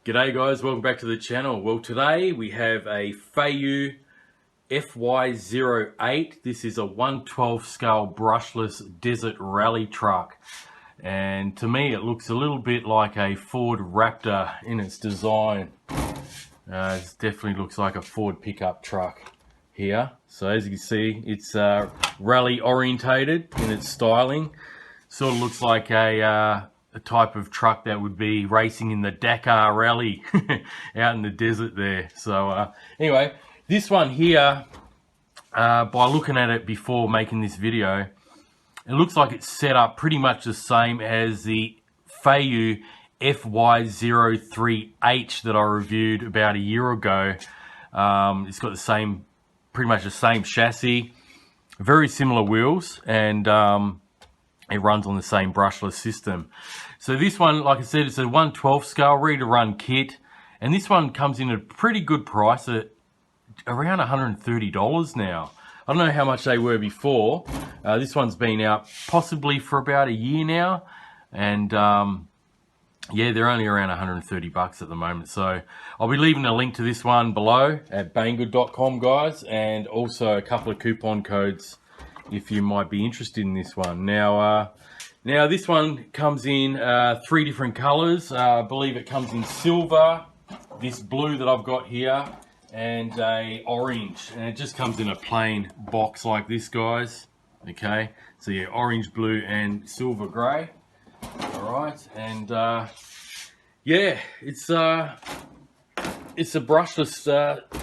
G'day guys, welcome back to the channel. Well, today we have a Feiyue FY08. This is a 1/12 scale brushless desert rally truck, and to me it looks a little bit like a Ford Raptor in its design. It definitely looks like a Ford pickup truck here. So as you can see, it's rally orientated in its styling. Sort of looks like a type of truck that would be racing in the Dakar Rally out in the desert there. So anyway, this one here, by looking at it before making this video, it looks like it's set up pretty much the same as the Feiyue FY03H that I reviewed about a year ago. It's got the same, pretty much the same chassis, very similar wheels, and it runs on the same brushless system. So this one, like I said, it's a 1/12 scale ready to run kit, and this one comes in at a pretty good price at around $130 now. I don't know how much they were before. This one's been out possibly for about a year now, and yeah, they're only around 130 bucks at the moment. So I'll be leaving a link to this one below at banggood.com, guys, and also a couple of coupon codes if you might be interested in this one. Now this one comes in 3 different colors. I believe it comes in silver, this blue that I've got here, and a orange. And it just comes in a plain box like this, guys. Okay, so yeah, orange, blue, and silver grey. All right, and yeah, it's a brushless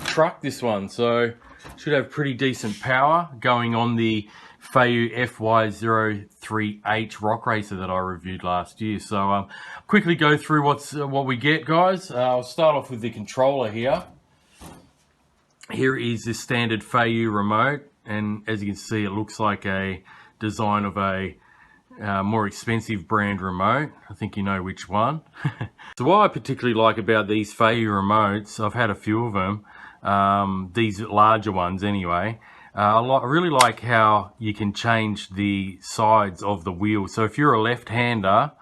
truck, this one, so should have pretty decent power going on the Feiyue FY03H rock racer that I reviewed last year. So quickly go through what we get, guys. I'll start off with the controller here. Here is the standard Feiyue remote, and as you can see, it looks like a design of a more expensive brand remote. I think you know which one. So what I particularly like about these Feiyue remotes, I've had a few of them, these larger ones anyway. I really like how you can change the sides of the wheel. So if you're a left-hander,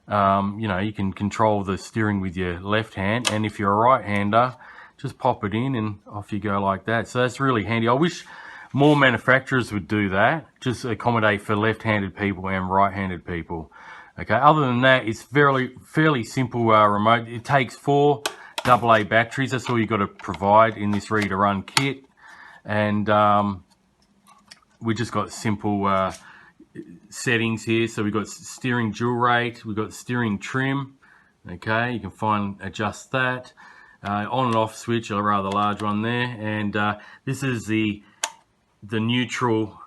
you know, you can control the steering with your left hand, and if you're a right-hander, just pop it in and off you go like that. So that's really handy. I wish more manufacturers would do that, just accommodate for left-handed people and right-handed people. Okay, other than that, it's fairly simple remote. It takes 4 AA batteries. That's all you've got to provide in this ready to run kit. And we just got simple settings here. So we've got steering dual rate, we've got steering trim. Okay, you can adjust that. On and off switch, a rather large one there. And this is the neutral,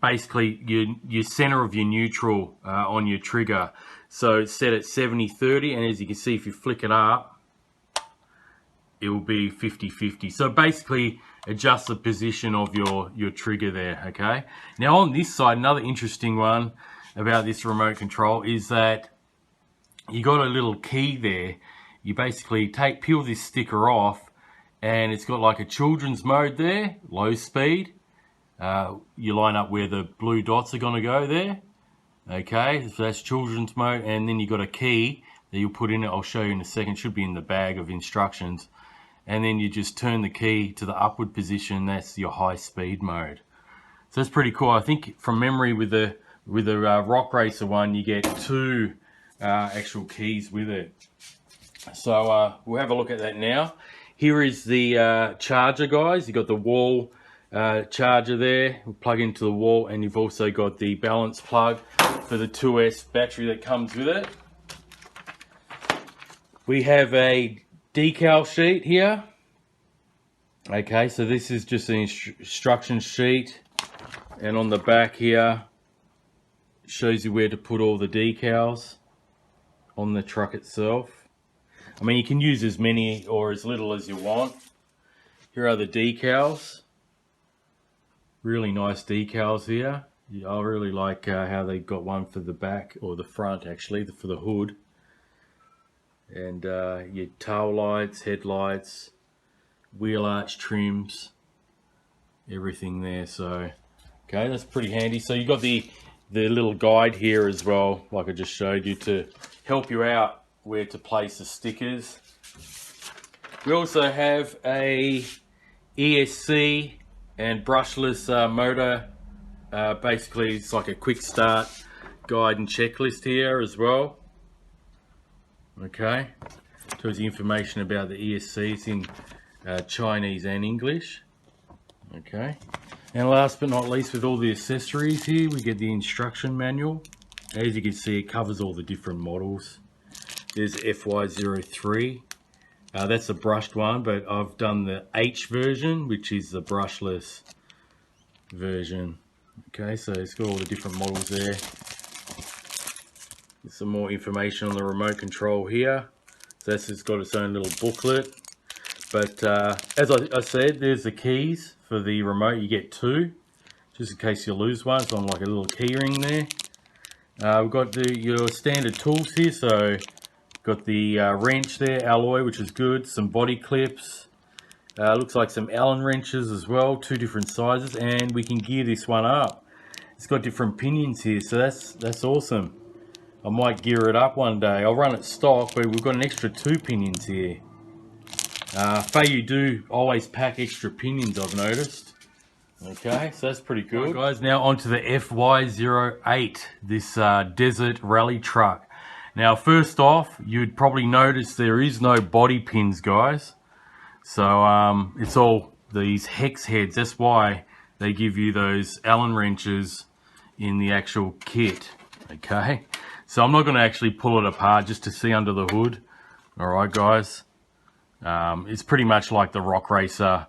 basically your center of your neutral on your trigger. So it's set at 70/30, and as you can see, if you flick it up, it will be 50/50. So basically adjust the position of your trigger there. Okay, now on this side, another interesting one about this remote control is that you got a little key there. You basically peel this sticker off, and it's got like a children's mode there, low speed, you line up where the blue dots are going to go there. Okay, so that's children's mode, and then you got a key that you'll put in it. I'll show you in a second. Should be in the bag of instructions. And then you just turn the key to the upward position. That's your high speed mode. So that's pretty cool. I think from memory with the Rock Racer one, you get 2 actual keys with it. So we'll have a look at that now. Here is the charger, guys. You've got the wall charger there. We'll plug into the wall, and you've also got the balance plug for the 2S battery that comes with it. We have a decal sheet here. Okay, so this is just an instruction sheet, and on the back here shows you where to put all the decals on the truck itself. I mean, you can use as many or as little as you want. Here are the decals. Really nice decals here. I really like how they got one for the back, or the front actually, for the hood. And your tail lights, headlights, wheel arch trims, everything there. So okay, that's pretty handy. So you got the little guide here as well, like I just showed you, to help you out where to place the stickers. We also have a ESC and brushless motor. Basically it's like a quick start guide and checklist here as well. Okay, tells you information about the ESC. It's in Chinese and English. Okay, and last but not least, with all the accessories here, we get the instruction manual. As you can see, it covers all the different models. There's FY03. That's a brushed one, but I've done the H version, which is the brushless version. Okay, so it's got all the different models there. Some more information on the remote control here. So this has got its own little booklet. But as I said, there's the keys for the remote. You get 2, just in case you lose one. It's on like a little key ring there. We've got your standard tools here. So got the wrench there, alloy, which is good. Some body clips. Looks like some Allen wrenches as well, 2 different sizes, and we can gear this one up. It's got different pinions here, so that's awesome. I might gear it up one day. I'll run it stock, but we've got an extra 2 pinions here. FEIYU do always pack extra pinions, I've noticed. Okay, so that's pretty good. Right, guys, now onto the FY08, this desert rally truck. Now, first off, you'd probably notice there is no body pins, guys. So it's all these hex heads. That's why they give you those Allen wrenches in the actual kit. Okay, so I'm not going to actually pull it apart just to see under the hood. All right, guys. It's pretty much like the Rock Racer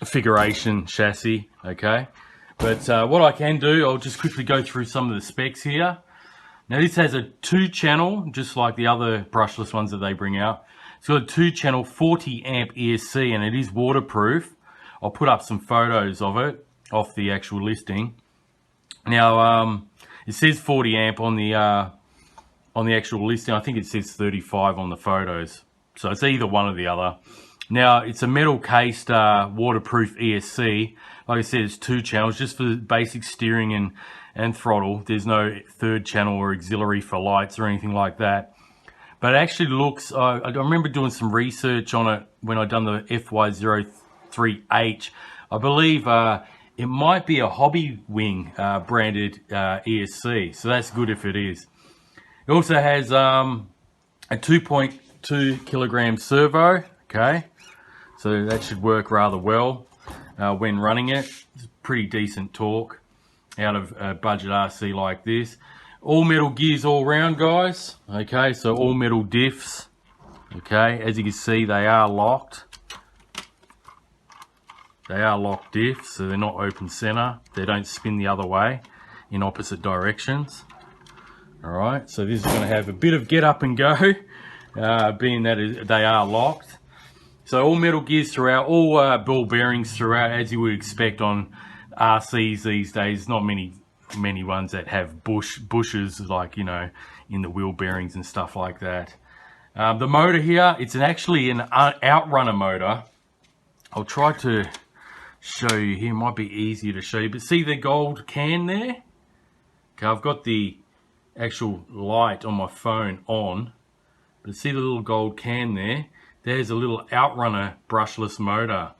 figuration chassis. Okay, but what I can do, I'll just quickly go through some of the specs here. Now this has a 2-channel, just like the other brushless ones that they bring out. It's got a 2-channel 40 amp ESC, and it is waterproof. I'll put up some photos of it off the actual listing. Now it says 40 amp on the actual listing. I think it says 35 on the photos. So it's either one or the other. Now it's a metal cased waterproof ESC. Like I said, it's 2 channels just for basic steering and throttle. There's no 3rd channel or auxiliary for lights or anything like that. But it actually looks, I remember doing some research on it when I done the FY03H. I believe it might be a Hobby Wing branded ESC, so that's good if it is. It also has a 2.2 kilogram servo, okay, so that should work rather well when running it. It's pretty decent torque out of a budget RC like this. All metal gears all round, guys. Okay, so all metal diffs. Okay, as you can see, they are locked. They are locked diffs, so they're not open center. They don't spin the other way in opposite directions. All right, so this is going to have a bit of get up and go, being that they are locked. So all metal gears throughout, all ball bearings throughout, as you would expect on RCs these days. Not many ones that have bushes, like, you know, in the wheel bearings and stuff like that. The motor here, it's actually an outrunner motor. I'll try to show you here. Might be easier to show you, but see the gold can there? Okay, I've got the actual light on my phone on, but see the little gold can there? There's a little Outrunner brushless motor.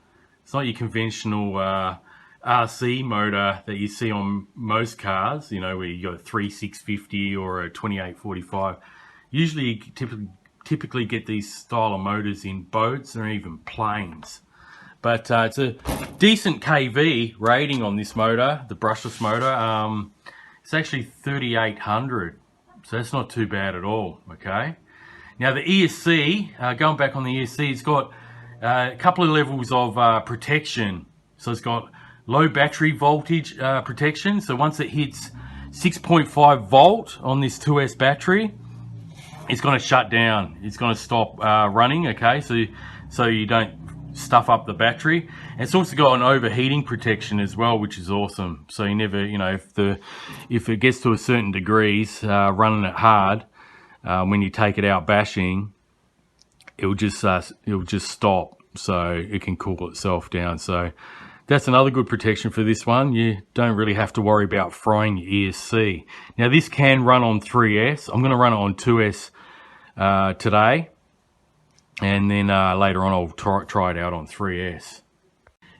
It's not your conventional RC motor that you see on most cars, you know, where you got a 3650 or a 2845. Usually you typically get these style of motors in boats or even planes. But it's a decent KV rating on this motor, the brushless motor. It's actually 3800, so that's not too bad at all, okay? Now the ESC, going back on the ESC, it's got a couple of levels of protection. So it's got low battery voltage protection. So once it hits 6.5 volt on this 2S battery, it's going to shut down. It's going to stop running, okay? So you don't stuff up the battery. And it's also got an overheating protection as well, which is awesome. So you never, you know, if it gets to a certain degrees, running it hard, when you take it out bashing, it'll just stop, so it can cool itself down. So that's another good protection for this one. You don't really have to worry about frying your ESC. Now this can run on 3S. I'm going to run it on 2S today, and then later on I'll try it out on 3S.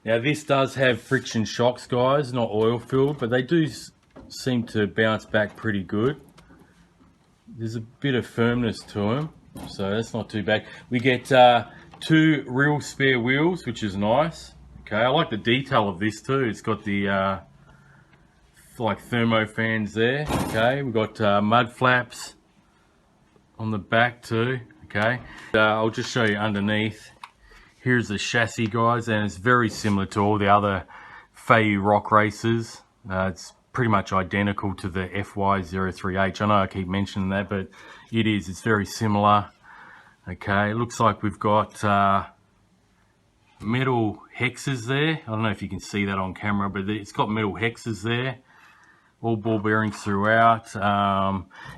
Now this does have friction shocks, guys, not oil filled, but they do seem to bounce back pretty good. There's a bit of firmness to them, so that's not too bad. We get 2 real spare wheels, which is nice. Okay, I like the detail of this too. It's got the like thermo fans there. Okay, we've got mud flaps on the back too. Okay, I'll just show you underneath. Here's the chassis, guys, and it's very similar to all the other Feiyue rock racers. It's pretty much identical to the FY08. I know I keep mentioning that, but it is. It's very similar. Okay, it looks like we've got metal hexes there. I don't know if you can see that on camera, but it's got metal hexes there. All ball bearings throughout.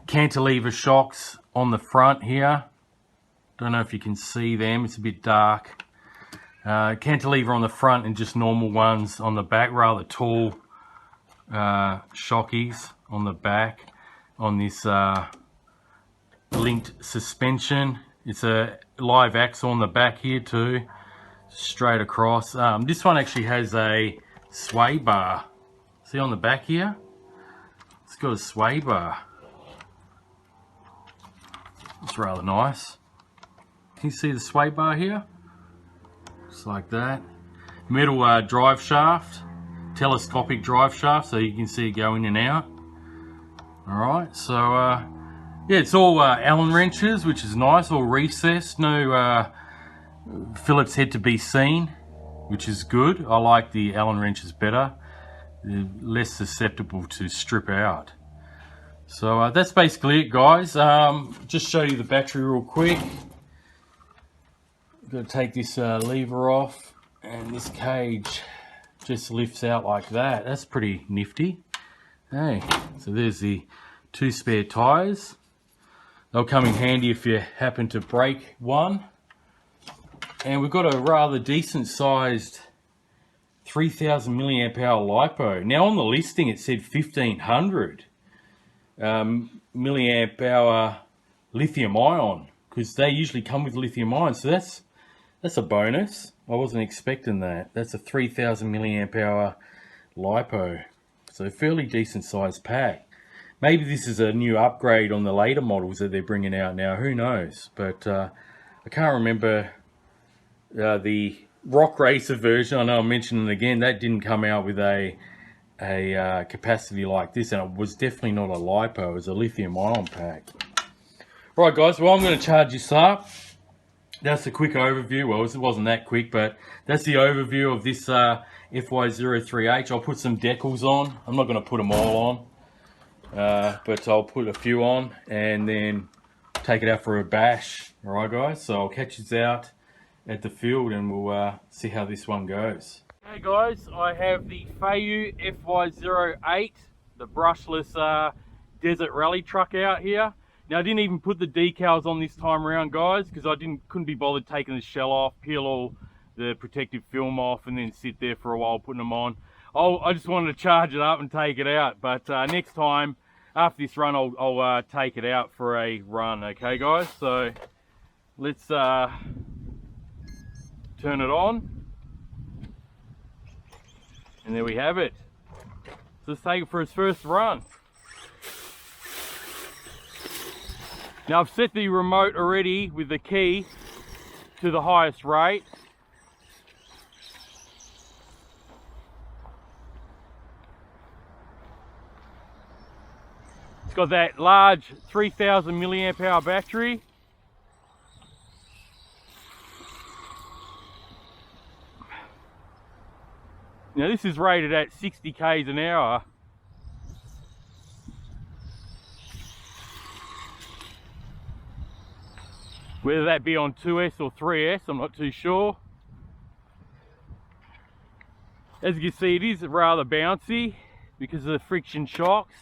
Cantilever shocks on the front here. Don't know if you can see them. It's a bit dark. Cantilever on the front and just normal ones on the back. Rather tall shockies on the back on this linked suspension. It's a live axle on the back here too, straight across. This one actually has a sway bar. See on the back here? It's got a sway bar. It's rather nice. Can you see the sway bar here? Just like that. Metal drive shaft. Telescopic drive shaft, so you can see it go in and out. Alright, so yeah, it's all Allen wrenches, which is nice, all recessed, no Phillips head to be seen, which is good. I like the Allen wrenches better. They're less susceptible to strip out. So that's basically it, guys. Just show you the battery real quick. Got to take this lever off, and this cage just lifts out like that. That's pretty nifty. Hey, so there's the 2 spare tires. They'll come in handy if you happen to break one. And we've got a rather decent sized 3000 milliamp hour LiPo. Now on the listing it said 1500 milliamp hour lithium ion, because they usually come with lithium ion. So that's a bonus. I wasn't expecting that. That's a 3000 milliamp hour LiPo. So fairly decent sized pack. Maybe this is a new upgrade on the later models that they're bringing out now. Who knows? But I can't remember the Rock Racer version. I know I'm mentioning it again. That didn't come out with a capacity like this, and it was definitely not a LiPo. It was a lithium ion pack. Right, guys. Well, I'm going to charge this up. That's a quick overview. Well, it wasn't that quick, but that's the overview of this FY08. I'll put some decals on. I'm not going to put them all on, but I'll put a few on and then take it out for a bash. All right, guys. So I'll catch you out at the field and we'll see how this one goes. Hey guys, I have the Feiyue FY08, the brushless desert rally truck out here. Now I didn't even put the decals on this time around, guys, because I couldn't be bothered taking the shell off, peel all the protective film off and then sit there for a while putting them on. I just wanted to charge it up and take it out, but next time after this run I'll take it out for a run. Okay guys, so let's turn it on, and there we have it. So let's take it for its first run. Now I've set the remote already with the key to the highest rate. It's got that large 3000 milliamp hour battery. Now this is rated at 60 k's an hour. Whether that be on 2S or 3S, I'm not too sure. As you can see, it is rather bouncy because of the friction shocks.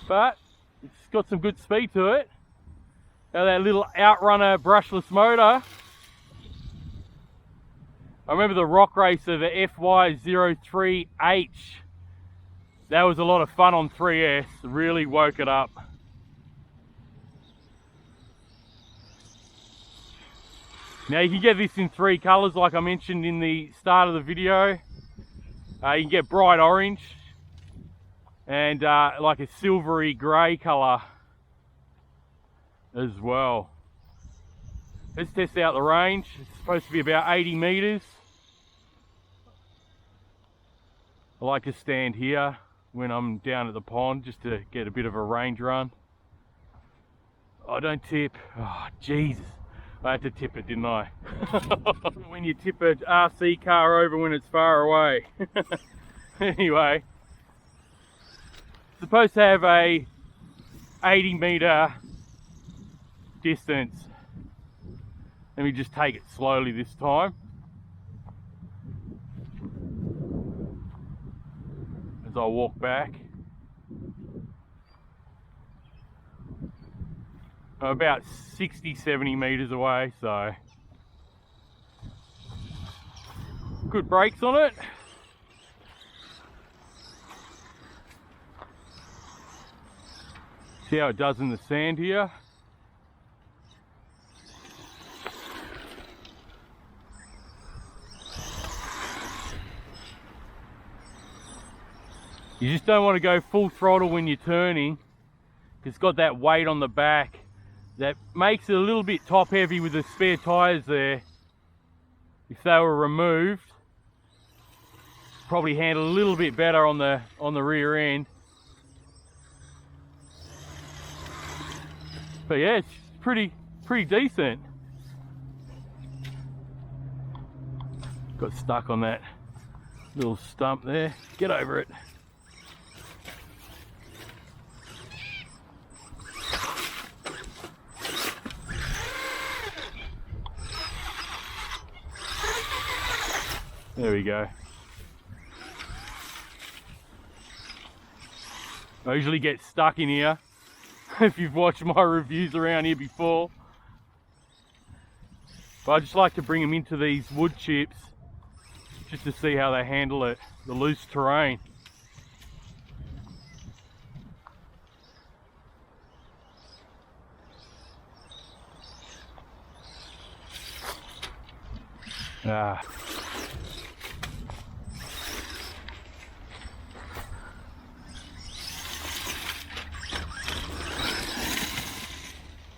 But it's got some good speed to it. Now that little Outrunner brushless motor. I remember the rock racer, the FY08. That was a lot of fun on 3S. Really woke it up. Now you can get this in 3 colors like I mentioned in the start of the video. You can get bright orange and like a silvery grey color as well. Let's test out the range. It's supposed to be about 80 meters. I like to stand here when I'm down at the pond just to get a bit of a range run. I don't tip. Oh Jesus, I had to tip it, didn't I? When you tip an RC car over when it's far away. Anyway, supposed to have a 80 meter distance. Let me just take it slowly this time. As I walk back. I'm about 60-70 meters away, so good brakes on it. See how it does in the sand here. You just don't want to go full throttle when you're turning, because it's got that weight on the back that makes it a little bit top heavy with the spare tires there. If they were removed, probably handle a little bit better on the rear end. But yeah, it's pretty decent. Got stuck on that little stump there. Get over it. There we go. I usually get stuck in here if you've watched my reviews around here before. But I just like to bring them into these wood chips just to see how they handle it, the loose terrain.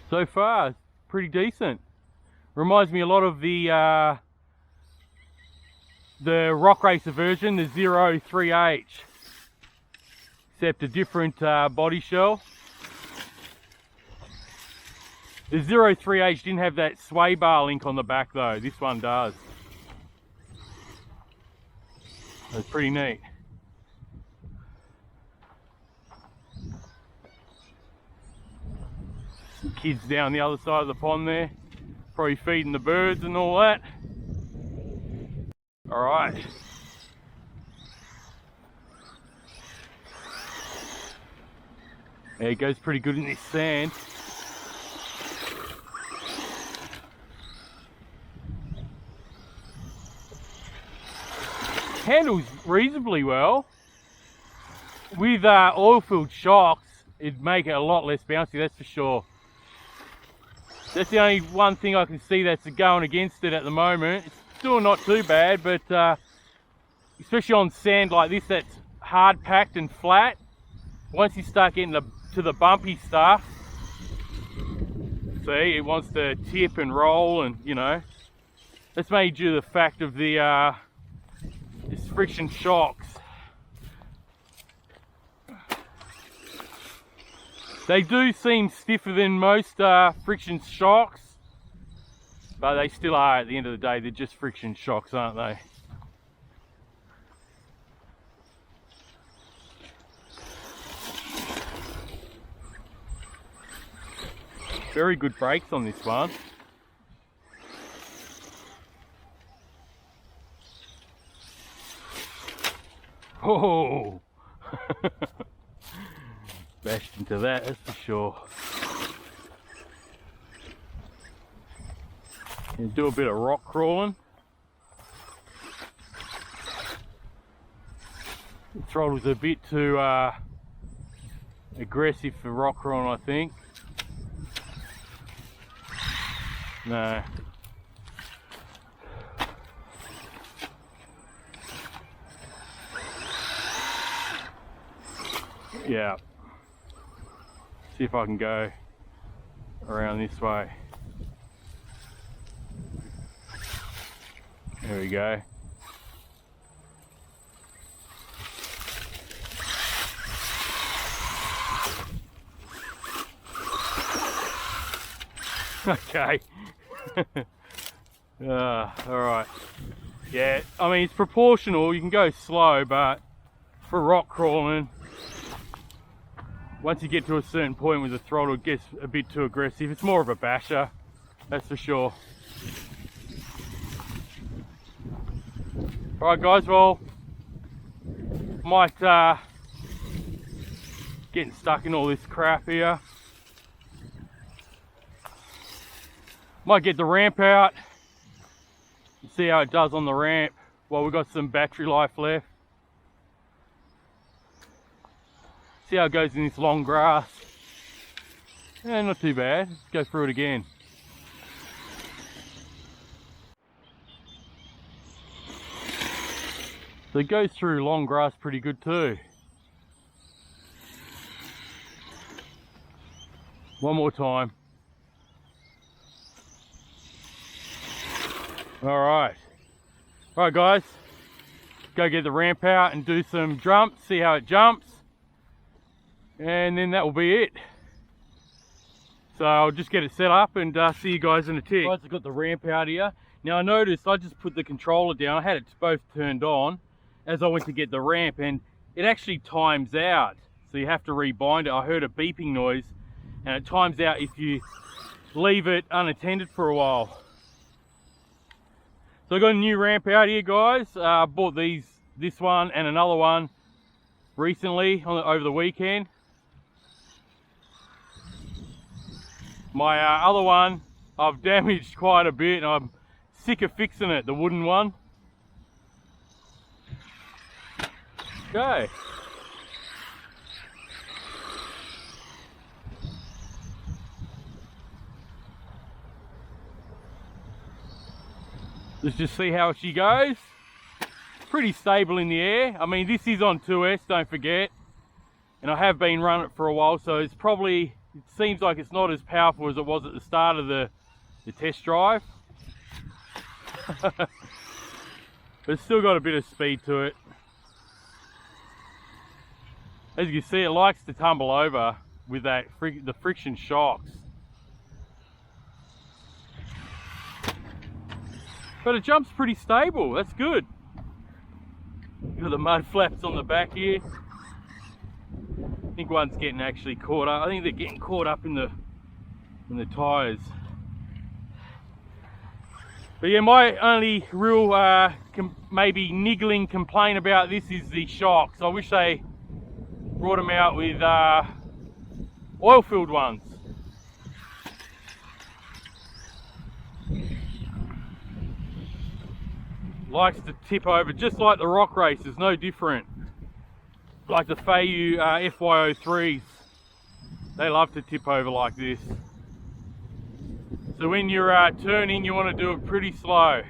So far, it's pretty decent. Reminds me a lot of the Rock Racer version, the 03H, except a different body shell. The 03H didn't have that sway bar link on the back though. This one does. That's pretty neat. Some kids down the other side of the pond there, probably feeding the birds and all that. All right. Yeah, it goes pretty good in this sand. Handles reasonably well. With oil-filled shocks, it'd make it a lot less bouncy, that's for sure. That's the only one thing I can see that's going against it at the moment. It's still not too bad, but especially on sand like this that's hard packed and flat, once you start getting to the bumpy stuff, see, it wants to tip and roll, and you know, that's made due to the fact of the this friction shocks. They do seem stiffer than most friction shocks, but they still are, at the end of the day. They're just friction shocks, aren't they? Very good brakes on this one. Oh! Bashed into that, that's for sure. And do a bit of rock crawling. The throttle's a bit too aggressive for rock crawling, I think. No. Yeah. See if I can go around this way. There we go. Okay. Alright. Yeah, I mean, it's proportional. You can go slow, but for rock crawling, once you get to a certain point with the throttle, it gets a bit too aggressive. It's more of a basher, that's for sure. Alright guys, well, might getting stuck in all this crap here. Might get the ramp out, see how it does on the ramp while we've got some battery life left. See how it goes in this long grass. Yeah, not too bad. Let's go through it again. So it goes through long grass pretty good too. One more time. Alright. Alright guys. Go get the ramp out and do some jumps, see how it jumps. And then that will be it. So I'll just get it set up and see you guys in a tick. Guys, I've got the ramp out here. Now I noticed I just put the controller down. I had it both turned on as I went to get the ramp, and it actually times out. So you have to rebind it. I heard a beeping noise, and it times out if you leave it unattended for a while. So I got a new ramp out here, guys. I bought this one and another one recently over the weekend. My other one I've damaged quite a bit, and I'm sick of fixing it, the wooden one. Okay. Let's just see how she goes. Pretty stable in the air. I mean, this is on 2S, don't forget. And I have been running it for a while, so it's probably, it seems like it's not as powerful as it was at the start of the test drive. But it's still got a bit of speed to it. As you can see, it likes to tumble over with that the friction shocks. But it jumps pretty stable, that's good. Got the mud flaps on the back here. I think one's getting actually caught up. I think they're getting caught up in the tyres. But yeah, my only real maybe niggling complaint about this is the shocks. I wish they brought them out with oil-filled ones. Likes to tip over just like the rock racers, no different. Like the Feiyue FY03s, they love to tip over like this. So when you're turning, you want to do it pretty slow.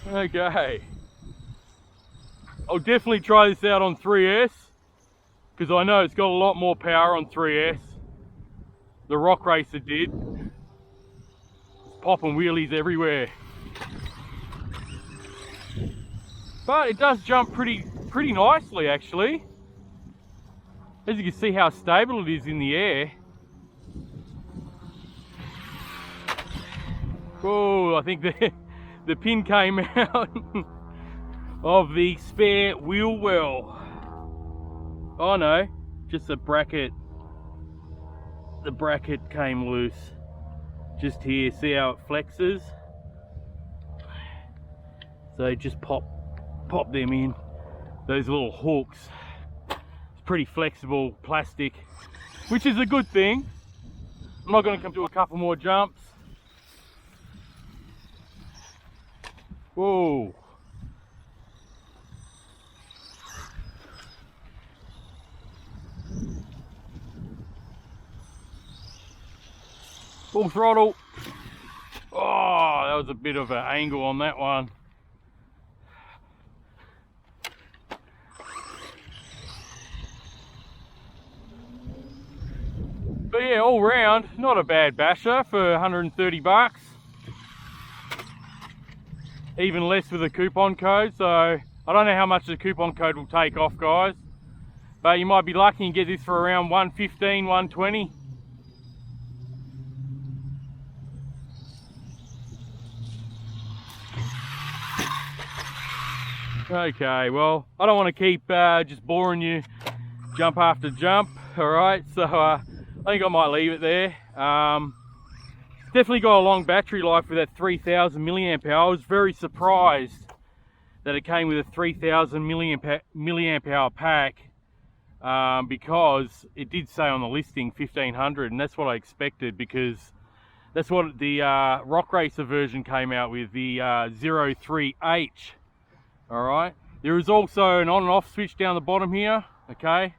Okay, I'll definitely try this out on 3S because I know it's got a lot more power on 3S. The rock racer did. It's popping wheelies everywhere. But it does jump pretty nicely actually. As you can see how stable it is in the air. Oh, I think the pin came out of the spare wheel well. Oh no, just the bracket. The bracket came loose. Just here, see how it flexes? So just pop them in. Those little hooks. It's pretty flexible plastic, which is a good thing. I'm not going to come do a couple more jumps. Whoa. Full throttle. Oh, that was a bit of an angle on that one. But yeah, all round, not a bad basher for 130 bucks. Even less with a coupon code, so I don't know how much the coupon code will take off, guys. But you might be lucky and get this for around 115, 120. Okay, well, I don't want to keep just boring you jump after jump, alright, so I think I might leave it there. Definitely got a long battery life with that 3000 milliamp hour. I was very surprised that it came with a 3000 milliamp hour pack because it did say on the listing 1500, and that's what I expected because that's what the Rock Racer version came out with, the 03H. Alright, there is also an on and off switch down the bottom here, okay,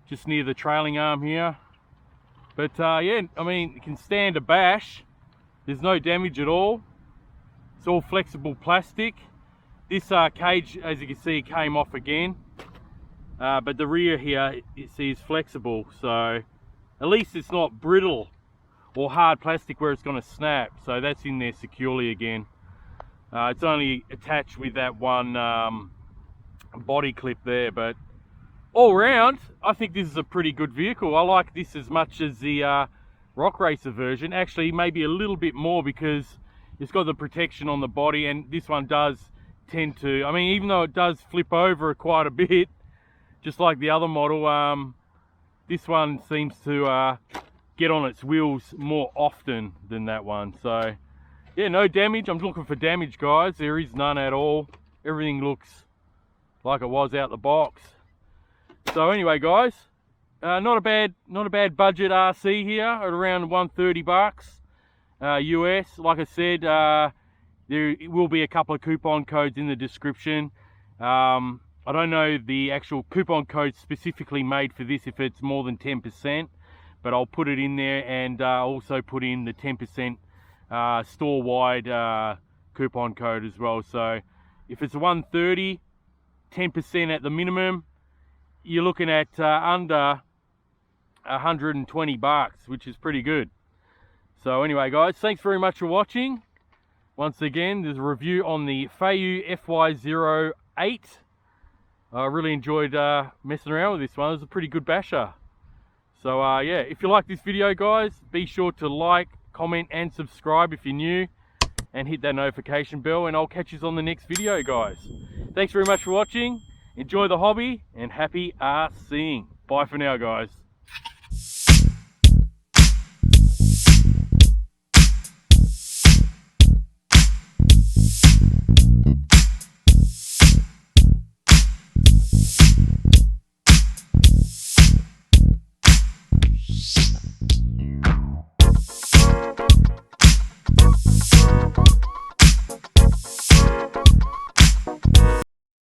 just near the trailing arm here. But yeah, I mean, it can stand a bash. There's no damage at all. It's all flexible plastic. This cage, as you can see, came off again. But the rear here, you see, is flexible. So at least it's not brittle or hard plastic where it's going to snap. So that's in there securely again. It's only attached with that one body clip there, but all round, I think this is a pretty good vehicle. I like this as much as the Rock Racer version. Actually, maybe a little bit more because it's got the protection on the body, and this one does tend to, I mean, even though it does flip over quite a bit, just like the other model, this one seems to get on its wheels more often than that one. So yeah, no damage. I'm looking for damage, guys. There is none at all. Everything looks like it was out the box. So anyway, guys, not a bad budget RC here at around 130 bucks US. Like I said, there will be a couple of coupon codes in the description. I don't know the actual coupon code specifically made for this if it's more than 10%, but I'll put it in there, and also put in the 10% store-wide coupon code as well. So if it's 130, 10% at the minimum, you're looking at under 120 bucks, which is pretty good. So anyway, guys, thanks very much for watching. Once again, there's a review on the Feiyue FY08. I really enjoyed messing around with this one. It was a pretty good basher. So yeah, if you like this video, guys, be sure to like, comment and subscribe if you're new, and hit that notification bell, and I'll catch you on the next video, guys. Thanks very much for watching. Enjoy the hobby and happy RCing. Bye for now, guys. Peace.